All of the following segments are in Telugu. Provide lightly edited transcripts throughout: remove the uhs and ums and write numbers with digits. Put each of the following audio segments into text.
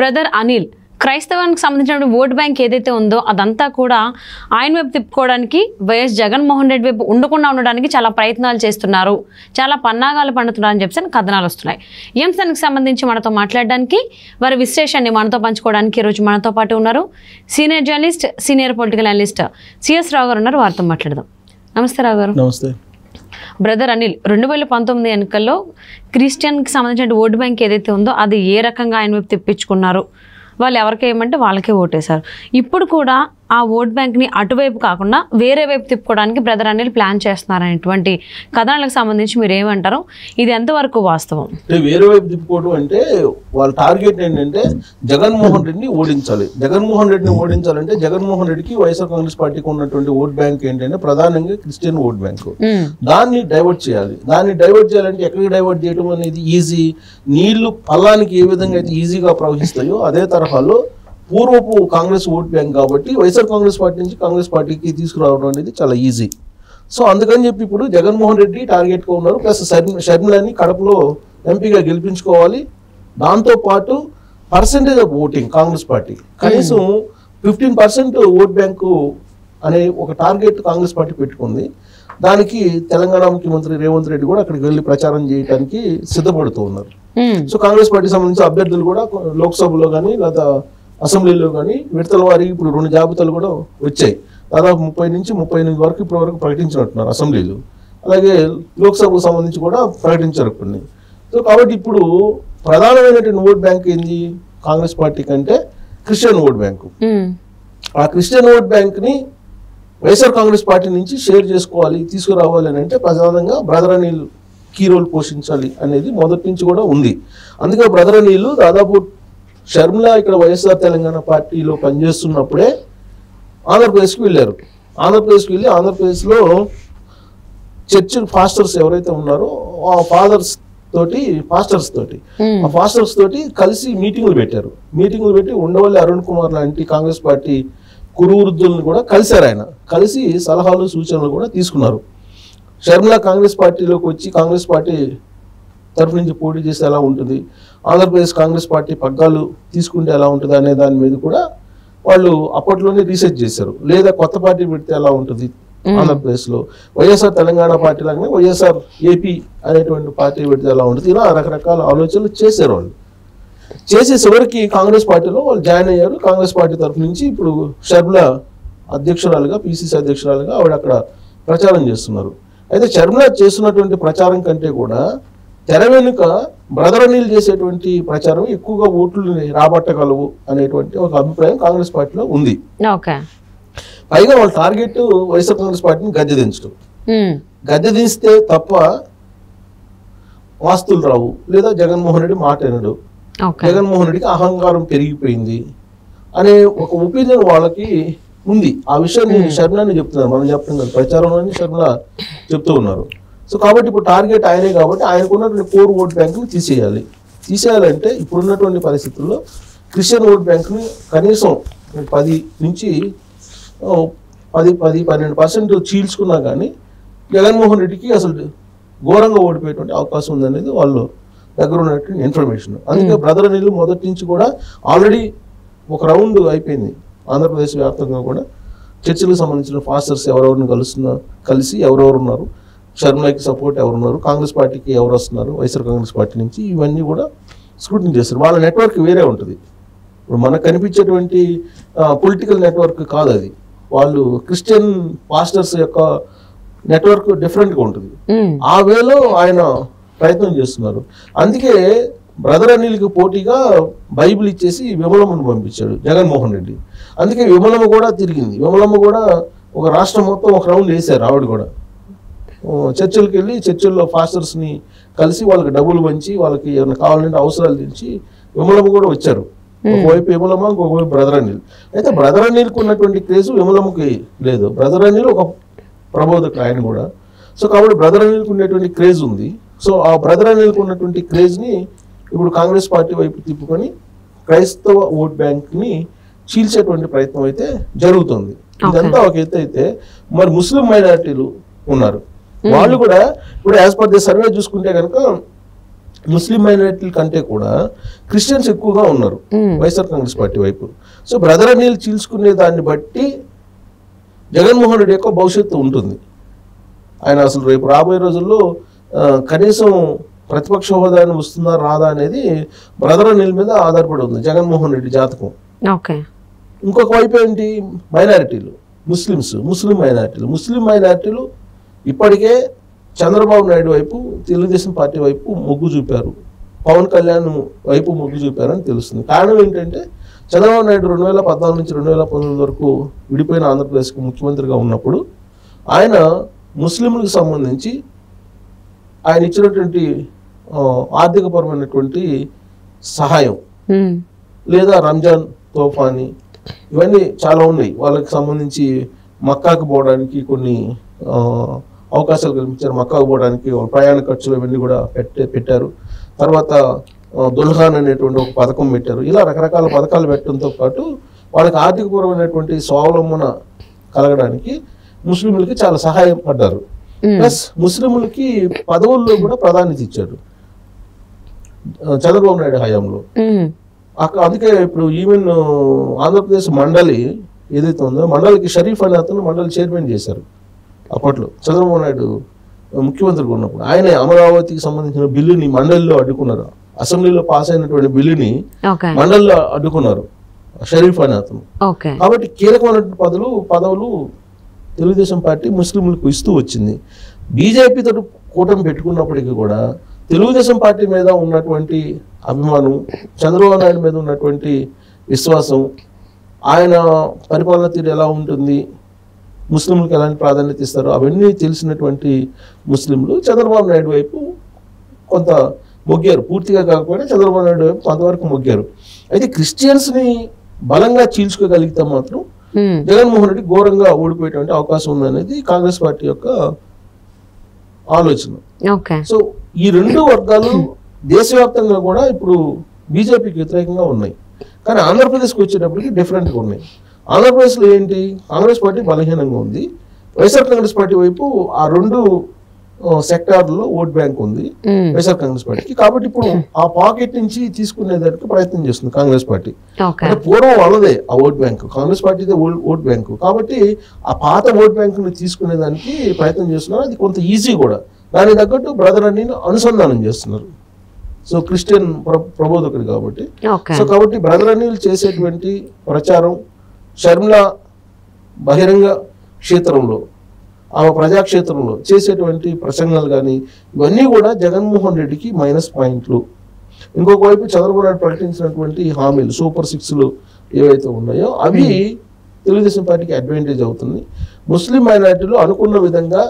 బ్రదర్ అనిల్ క్రైస్తవానికి సంబంధించిన ఓట్ బ్యాంక్ ఏదైతే ఉందో అదంతా కూడా ఆయన వైపు తిప్పుకోవడానికి వైఎస్ జగన్మోహన్ రెడ్డి వైపు ఉండకుండా ఉండడానికి చాలా ప్రయత్నాలు చేస్తున్నారు, చాలా పన్నాగాలు పండుతున్నారని చెప్పి కథనాలు వస్తున్నాయి. ఈ అంశానికి సంబంధించి మనతో మాట్లాడడానికి, వారి విశ్లేషణని మనతో పంచుకోవడానికి ఈరోజు మనతో పాటు ఉన్నారు senior journalist, senior political analyst CS Rao గారు ఉన్నారు. వారితో మాట్లాడదాం. నమస్తే రావు గారు. నమస్తే. బ్రదర్ అనిల్, 2019 ఎన్నికల్లో క్రిస్టియన్కి సంబంధించిన ఓటు బ్యాంక్ ఏదైతే ఉందో అది ఏ రకంగా ఆయన వైపు తిప్పించుకున్నారు, వాళ్ళు ఎవరికి ఏమంటే వాళ్ళకే ఓటేశారు. ఇప్పుడు కూడా ఆ ఓట్ బ్యాంక్ని అటువైపు కాకుండా వేరే వైపు తిప్పుకోవడానికి బ్రదర్ అనిల్ ప్లాన్ చేస్తున్నారనేటువంటి కథనాలకు సంబంధించి మీరు ఏమంటారు? ఇది ఎంతవరకు వాస్తవం? వేరే వైపు తిప్పుకోవడం అంటే వాళ్ళ టార్గెట్ ఏంటంటే జగన్మోహన్ రెడ్డిని ఓడించాలి. జగన్మోహన్ రెడ్డిని ఓడించాలంటే జగన్మోహన్ రెడ్డికి వైఎస్ఆర్ కాంగ్రెస్ పార్టీకి ఉన్నటువంటి ఓట్ బ్యాంక్ ఏంటంటే ప్రధానంగా క్రిస్టియన్ ఓట్ బ్యాంకు. దాన్ని డైవర్ట్ చేయాలి. దాన్ని డైవర్ట్ చేయాలంటే ఎక్కడికి డైవర్ట్ చేయడం అనేది ఈజీ. నీళ్లు పల్లానికి ఏ విధంగా అయితే ఈజీగా ప్రవహిస్తాయో అదే తరహాలో పూర్వపు కాంగ్రెస్ ఓట్ బ్యాంక్ కాబట్టి వైఎస్ఆర్ కాంగ్రెస్ పార్టీ నుంచి కాంగ్రెస్ పార్టీకి తీసుకురావడం అనేది చాలా ఈజీ. సో అందుకని చెప్పి ఇప్పుడు జగన్మోహన్ రెడ్డి టార్గెట్గా ఉన్నారు. ప్లస్ షర్మిలని కడపలో ఎంపీగా గెలిపించుకోవాలి. దాంతోపాటు percentage of voting Congress party కనీసం 15% ఓట్ బ్యాంకు అనే ఒక టార్గెట్ కాంగ్రెస్ పార్టీ పెట్టుకుంది. దానికి తెలంగాణ ముఖ్యమంత్రి రేవంత్ రెడ్డి కూడా అక్కడికి వెళ్ళి ప్రచారం చేయడానికి సిద్ధపడుతూ ఉన్నారు. సో కాంగ్రెస్ పార్టీకి సంబంధించిన అభ్యర్థులు కూడా లోక్సభలో కానీ లేదా అసెంబ్లీలో కానీ విడతల వారి ఇప్పుడు 2 జాబితాలు కూడా వచ్చాయి. దాదాపు 30 నుంచి 38 వరకు ఇప్పటి వరకు ప్రకటించినట్టున్నారు అసెంబ్లీలో. అలాగే లోక్సభకు సంబంధించి కూడా ప్రకటించారు కొన్ని. సో కాబట్టి ఇప్పుడు ప్రధానమైనటువంటి ఓట్ బ్యాంక్ ఏంది కాంగ్రెస్ పార్టీ కంటే క్రిస్టియన్ ఓట్ బ్యాంకు. ఆ క్రిస్టియన్ ఓట్ బ్యాంక్ని వైఎస్ఆర్ కాంగ్రెస్ పార్టీ నుంచి షేర్ చేసుకోవాలి, తీసుకురావాలి అని అంటే ప్రధానంగా బ్రదర్ అనిల్ కీ రోల్ పోషించాలి అనేది మొదటి నుంచి కూడా ఉంది. అందుకే బ్రదర్ అనిల్ దాదాపు షర్మిల ఇక్కడ వైఎస్ఆర్ తెలంగాణ పార్టీలో పనిచేస్తున్నప్పుడే ఆంధ్రప్రదేశ్కి వెళ్ళారు. ఆంధ్రప్రదేశ్కి వెళ్ళి ఆంధ్రప్రదేశ్లో చర్చ్ పాస్టర్స్ ఎవరైతే ఉన్నారో ఆ పాస్టర్స్ తోటి కలిసి మీటింగులు పెట్టారు. మీటింగులు పెట్టి ఉండవల్లి అరుణ్ కుమార్ లాంటి కాంగ్రెస్ పార్టీ కురువృద్ధులను కూడా కలిశారు. ఆయన కలిసి సలహాలు సూచనలు కూడా తీసుకున్నారు. షర్మిల కాంగ్రెస్ పార్టీలోకి వచ్చి కాంగ్రెస్ పార్టీ తరఫు నుంచి పోటీ చేస్తే ఎలా ఉంటుంది, ఆంధ్రప్రదేశ్ కాంగ్రెస్ పార్టీ పగ్గాలు తీసుకుంటే ఎలా ఉంటుంది అనే దాని మీద కూడా వాళ్ళు అప్పట్లోనే రీసెర్చ్ చేశారు. లేదా కొత్త పార్టీ పెడితే ఎలా ఉంటుంది ఆంధ్రప్రదేశ్లో, వైఎస్ఆర్ తెలంగాణ పార్టీ లాగానే వైఎస్ఆర్ ఏపీ అనేటువంటి పార్టీ పెడితే ఎలా ఉంటుంది, ఇలా రకరకాల ఆలోచనలు చేశారు. వాళ్ళు చేసే చివరికి కాంగ్రెస్ పార్టీలో వాళ్ళు జాయిన్ అయ్యారు. కాంగ్రెస్ పార్టీ తరఫు నుంచి ఇప్పుడు షర్మిల అధ్యక్షురాలుగా, పిసిసి అధ్యక్షురాలుగా ఆవిడ అక్కడ ప్రచారం చేస్తున్నారు. అయితే షర్మిల చేస్తున్నటువంటి ప్రచారం కంటే కూడా తెర వెనుక బ్రదర్ అనిల్ చేసేటువంటి ప్రచారం ఎక్కువగా ఓట్లు రాబట్టగలవు అనేటువంటి ఒక అభిప్రాయం కాంగ్రెస్ పార్టీలో ఉంది. పైగా వాళ్ళ టార్గెట్ వైఎస్ఆర్ కాంగ్రెస్ పార్టీని గద్దె దించడం. గద్దె దించితే తప్ప వాస్తులు రావు, లేదా జగన్మోహన్ రెడ్డి మాట వినడు, జగన్మోహన్ రెడ్డికి అహంకారం పెరిగిపోయింది అనే ఒక ఒపీనియన్ వాళ్ళకి ఉంది. ఆ విషయాన్ని షర్మిలని చెప్తున్నారు, మనం చెప్పడం కాదు, ప్రచారంలోని షర్మిల చెప్తూ ఉన్నారు. సో కాబట్టి ఇప్పుడు టార్గెట్ ఆయనే కాబట్టి ఆయనకున్నటువంటి కోర్ ఓట్ బ్యాంకుని తీసేయాలంటే ఇప్పుడున్నటువంటి పరిస్థితుల్లో క్రిస్టియన్ ఓట్ బ్యాంకుని కనీసం 10 నుంచి 12% చీల్చుకున్నా కానీ జగన్మోహన్ రెడ్డికి అసలు ఘోరంగా ఓడిపోయేటువంటి అవకాశం ఉందనేది వాళ్ళు దగ్గర ఉన్నటువంటి ఇన్ఫర్మేషన్. అందుకే బ్రదర్ అనిల్ మొదటి నుంచి కూడా ఆల్రెడీ ఒక రౌండ్ అయిపోయింది. ఆంధ్రప్రదేశ్ వ్యాప్తంగా కూడా చర్చలకు సంబంధించిన ఫాస్టర్స్ ఎవరెవరిని కలిసి ఎవరెవరు ఉన్నారు, షర్మిలకి సపోర్ట్ ఎవరున్నారు, కాంగ్రెస్ పార్టీకి ఎవరు వస్తున్నారు వైఎస్ఆర్ కాంగ్రెస్ పార్టీ నుంచి, ఇవన్నీ కూడా స్క్రూటినీ చేస్తారు. వాళ్ళ నెట్వర్క్ వేరే ఉంటుంది. ఇప్పుడు మనకు కనిపించేటువంటి పొలిటికల్ నెట్వర్క్ కాదు అది. వాళ్ళు క్రిస్టియన్ పాస్టర్స్ యొక్క నెట్వర్క్ డిఫరెంట్గా ఉంటుంది. ఆ వేలో ఆయన ప్రయత్నం చేస్తున్నారు. అందుకే బ్రదర్ అనిల్కి పోటీగా బైబిల్ ఇచ్చేసి విమలమ్మను పంపించాడు జగన్మోహన్ రెడ్డి. అందుకే విమలమ్మ కూడా తిరిగింది. విమలమ్మ కూడా ఒక రాష్ట్రం మొత్తం ఒక రౌండ్ వేశారు. ఆవిడ కూడా చర్చిలకు వెళ్ళి చర్చిల్లో ఫాస్టర్స్ని కలిసి వాళ్ళకి డబ్బులు పంచి వాళ్ళకి ఏమైనా కావాలంటే అవసరాలు తీర్చి విమలమ్మ కూడా వచ్చారు. ఒకవైపు విమలమ్మ, ఇంకొకవైపు బ్రదర్ అనిల్. అయితే బ్రదర్ అనిల్కి ఉన్నటువంటి క్రేజ్ విమలమ్మకి లేదు. బ్రదర్ అనిల్ ఒక ప్రబోధకుడు ఆయన కూడా. సో కాబట్టి బ్రదర్ అనిల్కి ఉండేటువంటి క్రేజ్ ఉంది. సో ఆ బ్రదర్ అనిల్కి ఉన్నటువంటి క్రేజ్ని ఇప్పుడు కాంగ్రెస్ పార్టీ వైపు తిప్పుకొని క్రైస్తవ ఓట్ బ్యాంక్ని చీల్చేటువంటి ప్రయత్నం అయితే జరుగుతుంది. ఇదంతా ఒక ఎత్తు అయితే మరి ముస్లిం మైనారిటీలు ఉన్నారు. వాళ్ళు కూడా ఇప్పుడు యాజ్ పర్ ది సర్వే చూసుకుంటే కనుక ముస్లిం మైనారిటీల కంటే కూడా క్రిస్టియన్స్ ఎక్కువగా ఉన్నారు వైఎస్ఆర్ కాంగ్రెస్ పార్టీ వైపు. సో బ్రదర్ అనిల్ చీల్చుకునే దాన్ని బట్టి జగన్మోహన్ రెడ్డి యొక్క భవిష్యత్తు ఉంటుంది. ఆయన అసలు రేపు రాబోయే రోజుల్లో కనీసం ప్రతిపక్ష హోదాని వస్తుందా రాదా అనేది బ్రదర్ అనిల్ మీద ఆధారపడి ఉంది జగన్మోహన్ రెడ్డి జాతకం. ఇంకొక వైపు ఏంటి, మైనారిటీలు, ముస్లిం మైనారిటీలు ఇప్పటికే చంద్రబాబు నాయుడు వైపు, తెలుగుదేశం పార్టీ వైపు మొగ్గు చూపారు, పవన్ కళ్యాణ్ వైపు మొగ్గు చూపారని తెలుస్తుంది. కారణం ఏంటంటే చంద్రబాబు నాయుడు 2014 నుంచి 2019 వరకు విడిపోయిన ఆంధ్రప్రదేశ్కు ముఖ్యమంత్రిగా ఉన్నప్పుడు ఆయన ముస్లింలకు సంబంధించి ఆయన ఇచ్చినటువంటి ఆర్థికపరమైనటువంటి సహాయం లేదా రంజాన్ తోఫాని ఇవన్నీ చాలా ఉన్నాయి. వాళ్ళకి సంబంధించి మక్కాకు పోవడానికి కొన్ని అవకాశాలు కల్పించారు. మక్కాకు పోవడానికి ప్రయాణ ఖర్చులు ఇవన్నీ కూడా పెట్టారు. తర్వాత దుల్హాన్ అనేటువంటి ఒక పథకం పెట్టారు. ఇలా రకరకాల పథకాలు పెట్టడంతో పాటు వాళ్ళకి ఆర్థికపరమైనటువంటి స్వావలంబన కలగడానికి ముస్లింలకి చాలా సహాయం పడ్డారు. ప్లస్ ముస్లింలకి పదవుల్లో కూడా ప్రాధాన్యత ఇచ్చాడు చంద్రబాబు నాయుడు హయాంలో. అందుకే ఇప్పుడు ఈవెన్ ఆంధ్రప్రదేశ్ మండలి ఏదైతే ఉందో మండలికి షరీఫ్ అనే అతను మండలి చైర్మన్ చేశారు అప్పట్లో చంద్రబాబు నాయుడు ముఖ్యమంత్రిగా ఉన్నప్పుడు. ఆయన అమరావతికి సంబంధించిన బిల్లుని మండలిలో అడ్డుకున్నారు. అసెంబ్లీలో పాస్ అయినటువంటి బిల్లుని మండలిలో అడ్డుకున్నారు షరీఫ్ అనే అతను. కాబట్టి కీలకమైన పదవులు తెలుగుదేశం పార్టీ ముస్లింలకు ఇస్తూ వచ్చింది. బీజేపీతో కూటమి పెట్టుకున్నప్పటికీ కూడా తెలుగుదేశం పార్టీ మీద ఉన్నటువంటి అభిమానం, చంద్రబాబు నాయుడు మీద ఉన్నటువంటి విశ్వాసం, ఆయన పరిపాలన తీరు ఎలా ఉంటుంది, ముస్లింలకు ఎలాంటి ప్రాధాన్యత ఇస్తారో అవన్నీ తెలిసినటువంటి ముస్లింలు చంద్రబాబు నాయుడు వైపు కొంత మొగ్గారు. పూర్తిగా కాకపోయినా చంద్రబాబు నాయుడు వైపు కొంతవరకు మొగ్గారు. అయితే క్రిస్టియన్స్ని బలంగా చీల్చుకోగలిగితే మాత్రం జగన్మోహన్ రెడ్డి ఘోరంగా ఓడిపోయేటువంటి అవకాశం ఉందనేది కాంగ్రెస్ పార్టీ యొక్క ఆలోచన. సో ఈ రెండు వర్గాలు దేశవ్యాప్తంగా కూడా ఇప్పుడు బీజేపీకి వ్యతిరేకంగా ఉన్నాయి. కానీ ఆంధ్రప్రదేశ్కి వచ్చేటప్పటికి డిఫరెంట్గా ఉన్నాయి. ఆంధ్రప్రదేశ్లో ఏంటి, కాంగ్రెస్ పార్టీ బలహీనంగా ఉంది. వైఎస్ఆర్ కాంగ్రెస్ పార్టీ వైపు ఆ రెండు సెక్టార్లో ఓట్ బ్యాంక్ ఉంది వైఎస్ఆర్ కాంగ్రెస్ పార్టీకి. కాబట్టి ఇప్పుడు ఆ పాకెట్ నుంచి తీసుకునేదానికి ప్రయత్నం చేస్తుంది కాంగ్రెస్ పార్టీ. అంటే పూర్వం వాళ్ళదే ఆ ఓట్ బ్యాంక్, కాంగ్రెస్ పార్టీదే ఓట్ బ్యాంకు. కాబట్టి ఆ పాత ఓట్ బ్యాంకుని తీసుకునేదానికి ప్రయత్నం చేస్తున్నారు. అది కొంత ఈజీ కూడా. దానికి తగ్గట్టు బ్రదర్ అని అనుసంధానం చేస్తున్నారు. సో క్రిస్టియన్ ప్రబోధకుడు కాబట్టి. సో కాబట్టి బ్రదర్ అనిల్ చేసేటువంటి ప్రచారం, షర్మిల బహిరంగ క్షేత్రంలో, ఆమె ప్రజాక్షేత్రంలో చేసేటువంటి ప్రసంగాలు కానీ ఇవన్నీ కూడా జగన్మోహన్ రెడ్డికి మైనస్ పాయింట్లు. ఇంకొక వైపు చంద్రబాబు నాయుడు ప్రకటించినటువంటి హామీలు, సూపర్ 6లు ఏవైతే ఉన్నాయో అవి తెలుగుదేశం పార్టీకి అడ్వాంటేజ్ అవుతుంది. ముస్లిం మైనారిటీలు అనుకున్న విధంగా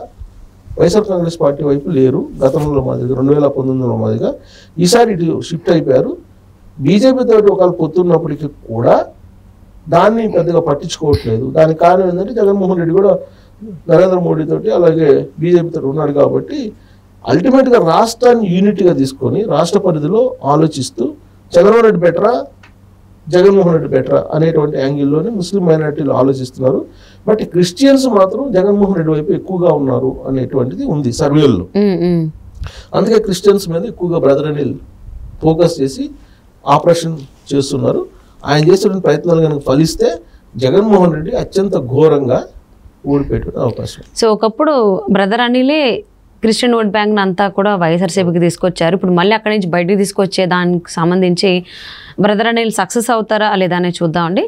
వైఎస్ఆర్ కాంగ్రెస్ పార్టీ వైపు లేరు. గతంలో మాదిరిగా 2019లో మాదిరిగా ఈసారి ఇటు షిఫ్ట్ అయిపోయారు. బీజేపీతో ఒకవేళ పొత్తున్నప్పటికీ కూడా దాన్ని పెద్దగా పట్టించుకోవట్లేదు. దానికి కారణం ఏంటంటే జగన్మోహన్ రెడ్డి కూడా నరేంద్ర మోడీ తోటి అలాగే బీజేపీతో ఉన్నాడు. కాబట్టి అల్టిమేట్గా రాష్ట్రాన్ని యూనిట్గా తీసుకొని రాష్ట్ర పరిధిలో ఆలోచిస్తూ చంద్రబాబు నాయుడు బెటరా, జగన్మోహన్ రెడ్డి బెటరా అనేటువంటి యాంగిల్లోనే ముస్లిం మైనారిటీలు ఆలోచిస్తున్నారు. బట్ క్రిస్టియన్స్ మాత్రం జగన్మోహన్ రెడ్డి వైపు ఎక్కువగా ఉన్నారు అనేటువంటిది ఉంది సర్వేల్లో. అందుకే క్రిస్టియన్స్ మీద ఎక్కువగా బ్రదర్ అనిల్ ఫోకస్ చేసి ఆపరేషన్ చేస్తున్నారు. ఆయన చేసిన ప్రయత్నాలు కనుక ఫలిస్తే జగన్మోహన్ రెడ్డి అత్యంత ఘోరంగా ఓడిపోయే అవకాశం. సో ఒకప్పుడు బ్రదర్ అనిలే క్రిస్టియన్ ఓట్ బ్యాంక్ అంతా కూడా వైఎస్ఆర్సీపీకి తీసుకొచ్చారు. ఇప్పుడు మళ్ళీ అక్కడి నుంచి బయటికి తీసుకొచ్చే దానికి సంబంధించి బ్రదర్ అనిల్ సక్సెస్ అవుతారా లేదా అనేది చూద్దామండి.